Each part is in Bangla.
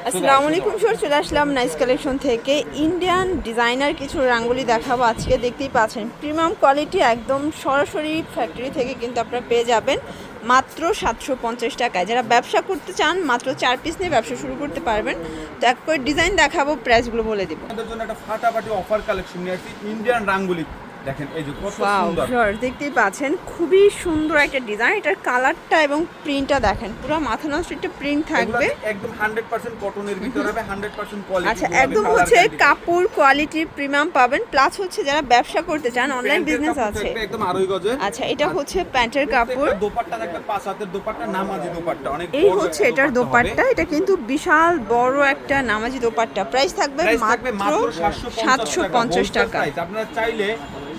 আসসালামু আলাইকুম স্যার, চলে আসলাম নাইস কালেকশন থেকে। ইন্ডিয়ান ডিজাইনার কিছু রাঙ্গুলি দেখাবো আজকে। দেখতেই পাচ্ছেন প্রিমিয়াম কোয়ালিটি, একদম সরাসরি ফ্যাক্টরি থেকে কিন্তু আপনারা পেয়ে যাবেন মাত্র 750 টাকায়। যারা ব্যবসা করতে চান মাত্র 4 পিস নিয়ে ব্যবসা শুরু করতে পারবেন। তো এক করে ডিজাইন দেখাবো, প্রাইসগুলো বলে দিব। আপনাদের জন্য একটা ফাটাফাটি অফার কালেকশন নিয়ে আসছি। ইন্ডিয়ান রাঙ্গুলি দেখেন, এই যে কত সুন্দর। ওয়াও, দেখতেই পাচ্ছেন খুবই সুন্দর একটা ডিজাইন। এটার কালারটা এবং প্রিন্টটা দেখেন, পুরো মাথা নষ্ট একটা প্রিন্ট থাকবে। একদম 100% কটনের ভিতর হবে, 100% কোয়ালিটি। আচ্ছা, একদম হচ্ছে কাপড় কোয়ালিটি প্রিমিয়াম পাবেন। প্লাস হচ্ছে যারা ব্যবসা করতে চান, অনলাইন বিজনেস আছে, একদম আড়াই গজের। আচ্ছা, এটা হচ্ছে প্যান্টের কাপড়। দোপাট্টা একটা পাঁচ হাতের দোপাট্টা, নামাজি দোপাট্টা, অনেক বড়। এই হচ্ছে এটার দোপাট্টা। এটা কিন্তু বিশাল বড় একটা নামাজি দোপাট্টা। প্রাইস থাকবে মাত্র 750 টাকা। আপনারা চাইলে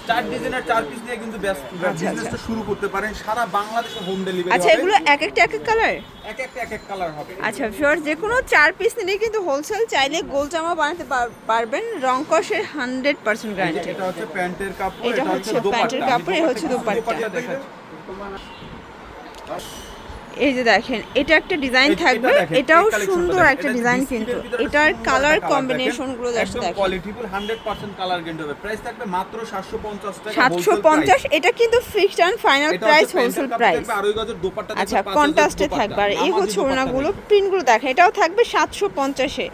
4 ডিজাইনের 4 পিস দিয়ে কিন্তু বিজনেসটা শুরু করতে পারেন। সারা বাংলাদেশে হোম ডেলিভারি। আচ্ছা, এগুলো এক একটা কালার, এক কালার হবে। আচ্ছা ভিউয়ার্স, যে কোনো 4 পিস নিলে কিন্তু হোলসেল চাইলে গোল জামা বানাতে পারবেন। রং কষের 100% গ্যারান্টি। এটা হচ্ছে প্যান্টের কাপড়, এটা হচ্ছে প্যান্টের কাপড়, এই হচ্ছে দোপাট্টা। এই যে দেখেন, এটা একটা ডিজাইন থাকবে, এটাও সুন্দর একটা ডিজাইন, কিন্তু এটার কালার কম্বিনেশন গুলো জাস্ট দেখেন। কোয়ালিটিফুল 100% কালার গ্যারান্টি হবে। প্রাইস থাকবে মাত্র 750 টাকা। 750, এটা কিন্তু fixed and final price, wholesale price. আচ্ছা, কন্ট্রাস্টে থাকবে। আর এই হচ্ছে ওড়নাগুলো, প্রিন্টগুলো দেখেন, এটাও থাকবে 750 এ।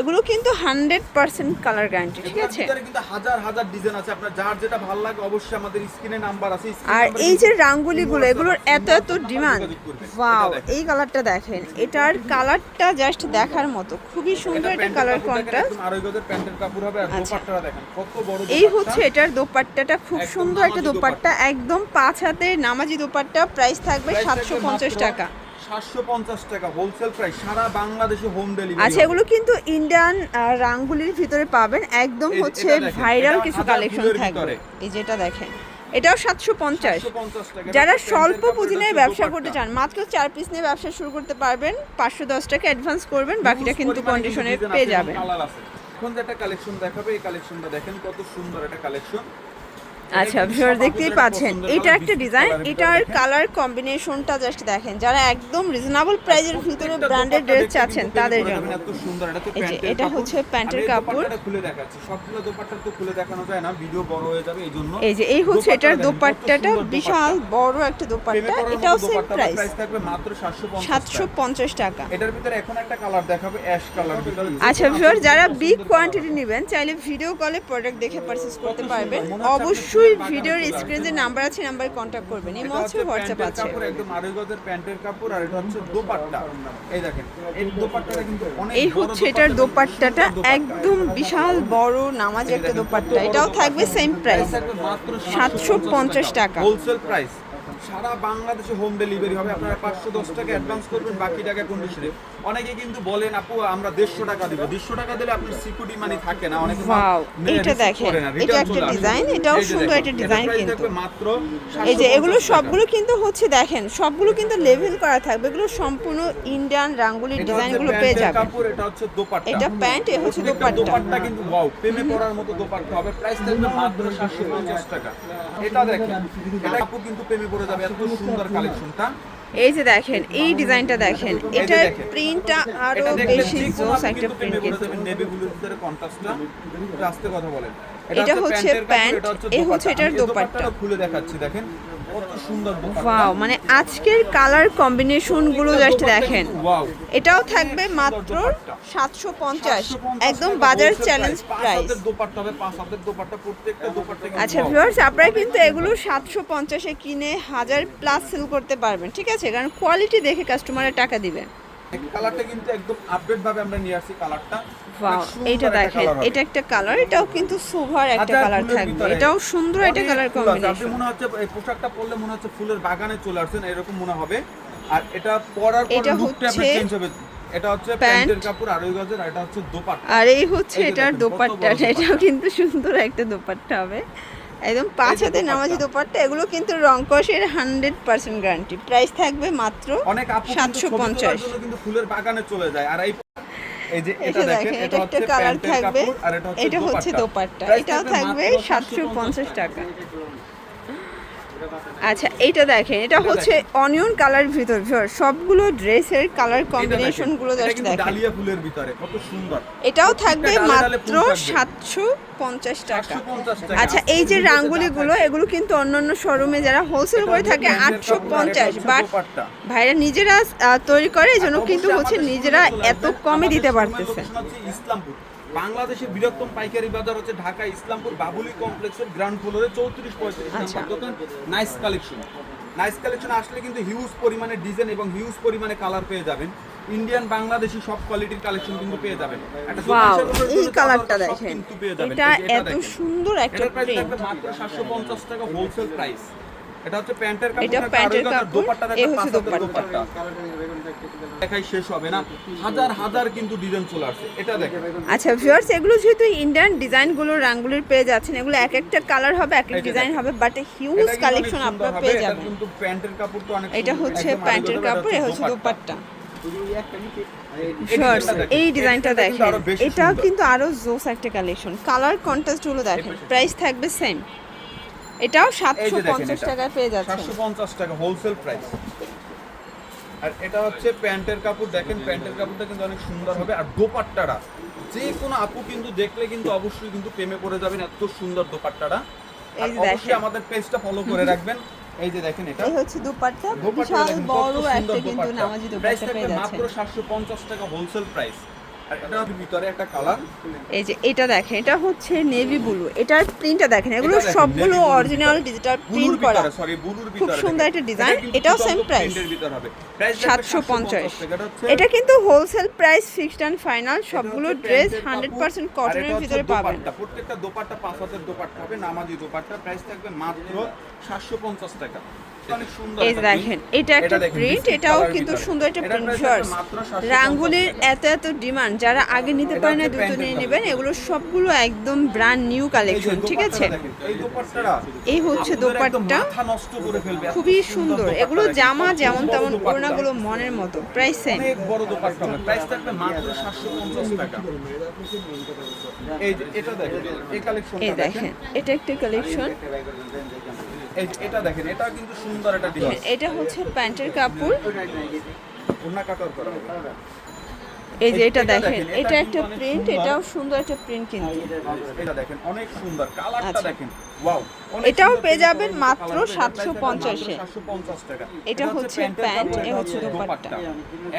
এগুলো কিন্তু 100% কালার গ্যারান্টি, ঠিক আছে? এটার কিন্তু হাজার হাজার ডিজাইন আছে, আপনার যার যেটা ভালো লাগে অবশ্যই আমাদের স্ক্রিনে নাম্বার আছে। আর এই যে রাঙ্গুলিগুলো, এগুলোর এত এত ডিমান্ড। ওয়াও, এই কালারটা দেখেন, এটার কালারটা জাস্ট দেখার মতো, খুবই সুন্দর একটা কালার কন্ট্রাস্ট। আড়াই গজের প্যান্টের কাপড় হবে। আর দোপাট্টাটা দেখেন কত বড়। এই হচ্ছে এটার দোপাট্টাটা, খুব সুন্দর একটা দোপাট্টা, একদম 5 হাতের নামাজি দোপাট্টা। প্রাইস থাকবে 750 টাকা। 750 টাকা হোলসেল প্রাইস, সারা বাংলাদেশে হোম ডেলিভারি। আচ্ছা, এগুলো কিন্তু ইন্ডিয়ান রাঙ্গুলির ভিতরে পাবেন, একদম হচ্ছে ভাইরাল কিছু কালেকশন থাকবে। এই যেটা দেখেন, এটাও 750। যারা স্বল্প পুঁজি নিয়ে ব্যবসা করতে চান, মাত্র 4 পিস নিয়ে ব্যবসা শুরু করতে পারবেন। 510 টাকা অ্যাডভান্স করবেন, বাকিটা কিন্তু কন্ডিশনে পেয়ে যাবেন। এখন যেটা কালেকশন দেখাবে, এই কালেকশনটা দেখেন কত সুন্দর একটা কালেকশন। আচ্ছা ভিউয়ার, দেখতেই পাচ্ছেন এটা একটা ডিজাইন, এটার কালার কম্বিনেশনটা জাস্ট দেখেন। যারা একদম রিজনেবল প্রাইজের ভিতরে ব্র্যান্ডেড ড্রেস চাচ্ছেন তাদের জন্য। এই যে এটা হচ্ছে প্যান্টের কাপড়। খুলে দেখাচ্ছি, সবগুলো দোপাট্টা তো খুলে দেখানো যায় না, ভিডিও বড় হয়ে যাবে, এইজন্য। এই যে এই হচ্ছে এটার দোপাট্টাটা, বিশাল বড় একটা দোপাট্টা। এটাও সেম প্রাইস, থাকবে মাত্র 750 টাকা। এটার ভিতরে এখন একটা কালার দেখাবে, অ্যাশ কালার ভিতরে। আচ্ছা ভিউয়ার, যারা বিগ কোয়ান্টিটি নেবেন চাইলে ভিডিও কলে প্রোডাক্ট দেখে পারচেজ করতে পারবেন। অবশ্যই ভিডিওর স্ক্রিনে যে নাম্বার আছে, নাম্বারে কন্টাক্ট করবেন। এই মধ্যে হোয়াটসঅ্যাপ আছে। একদম আড়াই গজের প্যান্টের কাপড়। আর এটা হচ্ছে দোপাট্টা। এই দেখেন, এই দোপাট্টাটা কিন্তু অনেক বড়। এই হচ্ছে এটার দোপাট্টাটা, একদম বিশাল বড় নামাজি একটা দোপাট্টা। এটাও থাকবে সেম প্রাইস, মাত্র 750 টাকা হোলসেল প্রাইস। সারা বাংলাদেশে হোম ডেলিভারি হবে। আপনারা 510 টাকা অ্যাডভান্স করবেন, বাকি টাকা কন্ডিশনে। অনেকে কিন্তু বলেন আপু আমরা 150 টাকা দিব। 150 টাকা দিলে আপনার সিকিউরিটি মানি থাকে না। অনেকে ওয়াও, এটা দেখেন, এটা একটা ডিজাইন, এটাও সুন্দর একটা ডিজাইন কিন্তু। মাত্র এই যে এগুলো সবগুলো কিন্তু হচ্ছে দেখেন, সবগুলো কিন্তু লেভেল করা থাকবে। এগুলো সম্পূর্ণ ইন্ডিয়ান রাঙ্গুলির ডিজাইনগুলো পেয়ে যাবেন। এটা হচ্ছে দোপাট্টা, এটা প্যান্ট, এ হচ্ছে দোপাট্টা। দোপাট্টা কিন্তু ওয়াও, প্রেমে পড়ার মতো দোপাট্টা হবে। প্রাইস থাকবে মাত্র 750 টাকা। এটা দেখেন, এটা আপু কিন্তু প্রেমে পড়ে যাবে, এত সুন্দর কালেকশনটা। এই যে দেখেন, এই ডিজাইনটা দেখেন, এটার প্রিন্টটা আরো বেশি জোস একটা প্রিন্ট কিন্তু। নেভি ব্লুর ভিতরে কন্ট্রাস্টটা, একটু আস্তে কথা বলেন। এটা হচ্ছে প্যান্ট, এই হচ্ছে এটার দোপাট্টা। খুলে দেখাচ্ছি, দেখেন কত সুন্দর দোপাট্টা। ওয়াও, মানে আজকের কালার কম্বিনেশন গুলো জাস্ট দেখেন। এটাও থাকবে মাত্র 750, একদম বাজার চ্যালেঞ্জ প্রাইস। দোপাট্টা হবে 5 হাতের দোপাট্টা, প্রত্যেকটা দোপাট্টা। আচ্ছা ভিউয়ার্স, আপনারা কিন্তু এগুলো 750 এ কিনে 1000 প্লাস সেল করতে পারবেন, ঠিক আছে? কারণ কোয়ালিটি দেখে কাস্টমারের টাকা দিবেন। কালারটা কিন্তু একদম আপডেট ভাবে আমরা নিয়ে আসছি কালারটা। ওয়াও, এটা দেখেন, এটা একটা কালার, এটাও কিন্তু সুপার একটা কালার থাকবে। এটাও সুন্দর একটা কালার কম্বিনেশন। মনে হচ্ছে এই পোশাকটা পরলে মনে হচ্ছে ফুলের বাগানে চলে আসছেন, এরকম মনে হবে। আর এটা পরার পর লুকটা আপনার চেঞ্জ হবে। এটা হচ্ছে প্যান্টের কাপড়, আড়াই গজের। আর এটা হচ্ছে দোপাট্টা। আর এই হচ্ছে এটার দোপাট্টা, এটাও কিন্তু সুন্দর একটা দোপাট্টা হবে, একদম 5 হাতের নামাজি দোপাট্টা। এগুলো কিন্তু রং কষের 100% গ্যারান্টি। প্রাইস থাকবে মাত্র 750। কিন্তু ফুলের বাগানে চলে যায়। আর এই যে এটা দেখেন, এটা একটা কালার থাকবে, এটা হচ্ছে দোপাট্টা। এটাও থাকবে 750 টাকা। আচ্ছা এইটা দেখেন, এটা হচ্ছে অনিয়ন কালার ভিতর সবগুলো ড্রেসের কালার কম্বিনেশন গুলো এটা জাস্ট কিন্তু দেখেন। ডালিয়া ফুলের ভিতরে কত সুন্দর। এটাও থাকবে ডালে ডালে মাত্র ফুল থাকবে। 750 টাকা। 750 টাকা। আচ্ছা এই যে রাঙ্গুলিগুলো এগুলো কিন্তু অন্যান্য শোরুমে যারা হোলসেল করে থাকে 850, বাট দোপাট্টা। ভাইরা নিজেরা তৈরি করে এই জন্য কিন্তু হচ্ছে নিজেরা এত কমে দিতে পারতেছে। ইসলামপুর বাংলাদেশের বৃহত্তম পাইকারি বাজার হচ্ছে ঢাকা ইসলামপুর বাবুলি কমপ্লেক্সের গ্রাউন্ড ফ্লোরে 34-35 আচ্ছা। নম্বর দোকান নাইস কালেকশন। নাইস কালেকশন আসলে কিন্তু হিউজ পরিমাণে ডিজাইন এবং হিউজ পরিমাণে কালার পেয়ে যাবেন। ইন্ডিয়ান বাংলাদেশি সব কোয়ালিটির কালেকশন কিন্তু পেয়ে যাবেন। একটা ওয়াও, দোকান সাজানোর এই জন্য কালারটা সব দেখেন, কিন্তু পেয়ে যাবেন। এটা এই যে এত দেখেন। সুন্দর একটা এটার প্রাইস প্রিন্ট। থাকবে মাত্র 750 টাকা হোলসেল প্রাইস। এটা হচ্ছে প্যান্টের কাপড়, এটা প্যান্টের কাপড়, দোপাট্টা এই হচ্ছে দোপাট্টা। দেখাই শেষ হবে না, হাজার হাজার কিন্তু ডিজাইন চলে আসছে। এটা দেখেন আচ্ছা ভিউয়ার্স, এগুলো যেহেতু ইন্ডিয়ান ডিজাইনগুলো রাঙ্গুলির পেয়ে যাচ্ছেন, এগুলো এক একটা কালার হবে, এক এক এটা ডিজাইন দেখেন। হবে, বাট হিউজ এটা কিন্তু কালেকশন অনেক সুন্দর আপনারা হবে। পেয়ে এটা যাবেন। কিন্তু প্যান্টের কাপড় তো অনেক এটা সুন্দর, হচ্ছে একদম প্যান্টের আলাদা, কাপড়, এ এটা হচ্ছে দোপাট্টা। এই ভিউয়ার্স ডিজাইনটা দেখেন। এই ডিজাইনটা এটা কিন্তু দেখেন, আরো বেশি এটাও সুন্দর। কিন্তু আরো জোস একটা কালেকশন। কালার কন্ট্রাস্ট গুলো দেখেন, প্রাইস থাকবে সেম। এটাও এই যে দেখেন 750 এটা। টাকায় পেয়ে যাচ্ছেন। 750 টাকা হোলসেল প্রাইস। আর এটা হচ্ছে প্যান্টের কাপড়, দেখেন প্যান্টের কাপড়টা কিন্তু অনেক সুন্দর হবে। আর দোপাট্টাটা যে কোনো আপু কিন্তু দেখলে কিন্তু অবশ্যই কিন্তু প্রেমে পড়ে যাবেন, এত সুন্দর দোপাট্টাটা। আর এই যে অবশ্যই দেখেন। আমাদের পেজটা ফলো করে রাখবেন। এই যে দেখেন এটা এই হচ্ছে দোপাট্টা, দোপাট্টা বিশাল দেখেন, বড় কত সুন্দর একটা কিন্তু দোপাট্টা। নামাজি প্রাইস দোপাট্টা পেয়ে থাকবে যাচ্ছেন। মাত্র 750 টাকা হোলসেল প্রাইস। আর এটা হচ্ছে ভিতরে একটা কালার, এই যে এটা দেখেন, এটা হচ্ছে নেভি ব্লু, এটার প্রিন্টটা দেখেন, এগুলো এটা দেখেন, সবগুলো navy blue অরিজিনাল ভিতরে। ডিজিটাল বুলুর প্রিন্ট করা। ভিতরে, সরি বুলুর খুব ভিতরে সুন্দর দেখেন। একটা ডিজাইন, কিন্তু এটাও সুতন্ত সেম প্রাইস প্রিন্টের ভিতর হবে। প্রাইস থাকবে 750। টাকা। এটা হচ্ছে এটা কিন্তু wholesale price, fixed and final. সবগুলো এটা হচ্ছে ড্রেস প্যান্টের 100% কাপড়, আর এটা কটনের হচ্ছে ভিতরে পাবেন। দোপাট্টা। প্রত্যেকটা দোপাট্টা 5 হাতের দোপাট্টা হবে, নামাজি দোপাট্টা। প্রাইস থাকবে মাত্র 750 টাকা। অনেক সুন্দর এই একটা দেখেন, print। এটা একটা দেখেন, প্রিন্ট, biscuit এটাও colour কিন্তু ভিতরে। সুন্দর একটা এটার প্রিন্ট। price ভিউয়ার্স, থাকবে মাত্র 750 রাঙ্গুলির টাকা। এত ডিমান্ড, যারা আগে নিতে এটা পারেন না হচ্ছে দ্রুত প্যান্টের নিয়ে কাপড়। নেবেন। এগুলো সবগুলো একদম ব্র্যান্ড নিউ এই যে কালেকশন, ঠিক আছে? দোপাট্টাটা দেখেন, এই দোপাট্টাটা এই হচ্ছে আপনাদের একদম দোপাট্টা, মাথা নষ্ট করে ফেলবে। এত খুবই সুন্দর। দোপাট্টা এগুলো দেখেন, জামা কত যেমন বড় তেমন, দোপাট্টা। ওড়নাগুলো মনের মতো। Price same. অনেক বড় দোপাট্টা হবে। প্রাইস থাকবে মাত্র 750 টাকা। এই যে এটা দেখেন, এই কালেকশনটা এই দেখেন। দেখেন, এটা একটা কালেকশন। এই যে এটা দেখেন, এটা কিন্তু সুন্দর একটা ডিজাইন। এটা হচ্ছে প্যান্টের কাপড়। ওড়না কাটার করা হবে। এই যে এটা এটা দেখেন, দেখেন, এটা এটা একটা কিন্তু অনেক প্রিন্ট, সুন্দর। এটাও সুন্দর একটা প্রিন্ট কিন্তু। এটা দেখেন অনেক সুন্দর, কালারটা আচ্ছা। দেখেন, ওয়াও। এটাও পেয়ে যাবেন মাত্র 750 এ। 750 টাকা। এটা হচ্ছে প্যান্টের প্যান্ট, কাপড়, এ এটা হচ্ছে দোপাট্টা।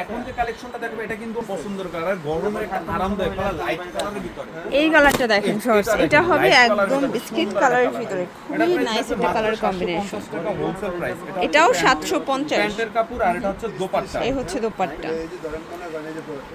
এখন যে কালেকশনটা দেখবে এটা কিন্তু পছন্দের কালার, গরমের একটা আরামদায়ক কালার, লাইট কালারের ভিতরে। এই কালারটা দেখেন শর্টস, এটা এটা দেখেন, হবে light একদম colour-এর ভিতরে, বিস্কিট সুন্দর কালারের একটা ভিতরে, এটা খুবই price নাইস থাকবে একটা মাত্র কালার কম্বিনেশন। 750 টাকা হোলসেল প্রাইস। এটাও হচ্ছে 750। প্যান্টের কাপড়, আর এটা হচ্ছে দোপাট্টা। এই হচ্ছে দোপাট্টা।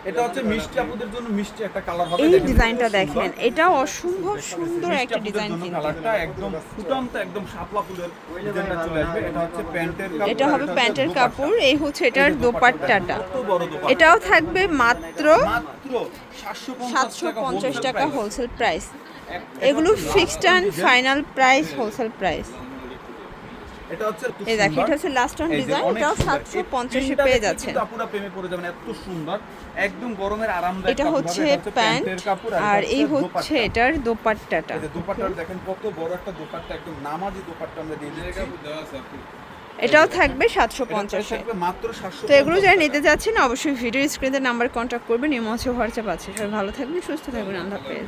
এটা হচ্ছে মিষ্টি আপুদের জন্য মিষ্টি একটা কালার হবে। এই দেখেন, ডিজাইনটা কত সুন্দর। দেখেন, এটাও অসম্ভব সুন্দর মিষ্টি একটা আপুদের ডিজাইন জন্য কিন্তু। কালারটা একদম ফুটন্ত, একদম শাপলা ফুলের ডিজাইনটা চলে আসবে। এটা হচ্ছে প্যান্টের কাপড়, এটা আর হবে হচ্ছে প্যান্টের দোপাট্টা। কাপড়, এই হচ্ছে এটার এই যে দোপাট্টাটা, দোপাট্টাটা। কত বড় দোপাট্টা। এটাও থাকবে মাত্র মাত্র 750 টাকা প্রাইস। Wholesale price. এটা এগুলো হচ্ছে fixed and final price, wholesale price. এটা হচ্ছে এত এই দেখেন, সুন্দর। এটা হচ্ছে লাস্ট অন এই যে ডিজাইন, অনেক এটাও সুন্দর। এই 750 এ প্রিন্টটা পেয়ে দেখলে যাচ্ছেন। কিন্তু আপুরা প্রেমে পড়ে যাবেন, এত সুন্দর, একদম গরমের আরামদায়ক এটা কাপড় হচ্ছে হবে। এটা প্যান্ট, প্যান্টের কাপড়, আর এটা এই দোপাট্টা। হচ্ছে এটার দোপাট্টাটা। এই যে দোপাট্টাটা দেখেন, কত বড় একটা দোপাট্টা, একদম নামাজি দোপাট্টা আমরা দিয়ে দিয়েছি। এটাও থাকবে এটা 750 এ। থাকবে মাত্র 750 তো এগুলো যারা নিতে যাচ্ছেন অবশ্যই ভিডিও স্ক্রিনের নাম্বার কন্ট্যাক্ট করবেন, ইমো আছে, হোয়াটসঅ্যাপ আছে। সবাই ভালো থাকবেন, সুস্থ থাকবেন, আল্লাহ হাফেজ।